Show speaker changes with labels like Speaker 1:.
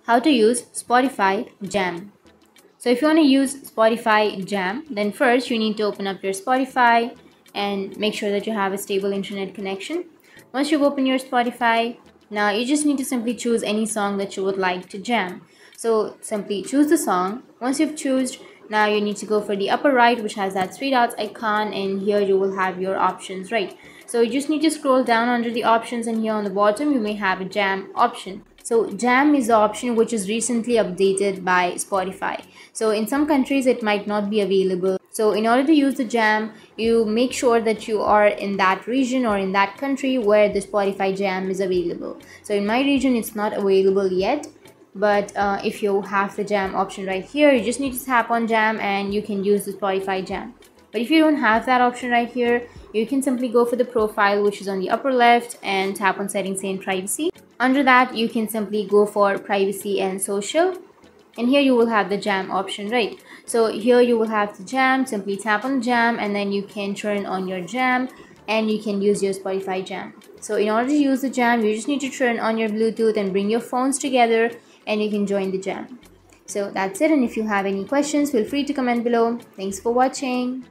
Speaker 1: how to use Spotify Jam. So if you want to use Spotify Jam, then first you need to open up your Spotify and make sure that you have a stable internet connection. Once you've opened your Spotify, now you just need to simply choose any song that you would like to jam. So simply choose the song. Once you've chosen, now you need to go for the upper right, which has that three dots icon, and here you will have your options, right? So you just need to scroll down under the options, and here on the bottom you may have a jam option. So jam is the option which is recently updated by Spotify. So in some countries it might not be available. So in order to use the jam, you make sure that you are in that region or in that country where the Spotify jam is available. So in my region it's not available yet, but if you have the jam option right here, you just need to tap on jam and you can use the Spotify jam. But if you don't have that option right here, you can simply go for the profile, which is on the upper left, and tap on settings and privacy. Under that, you can simply go for privacy and social, and here you will have the jam option, right? So here you will have the jam. Simply tap on jam and then you can turn on your jam and you can use your Spotify jam. So in order to use the jam, you just need to turn on your Bluetooth and bring your phones together and you can join the jam. So that's it, and if you have any questions, feel free to comment below. Thanks for watching.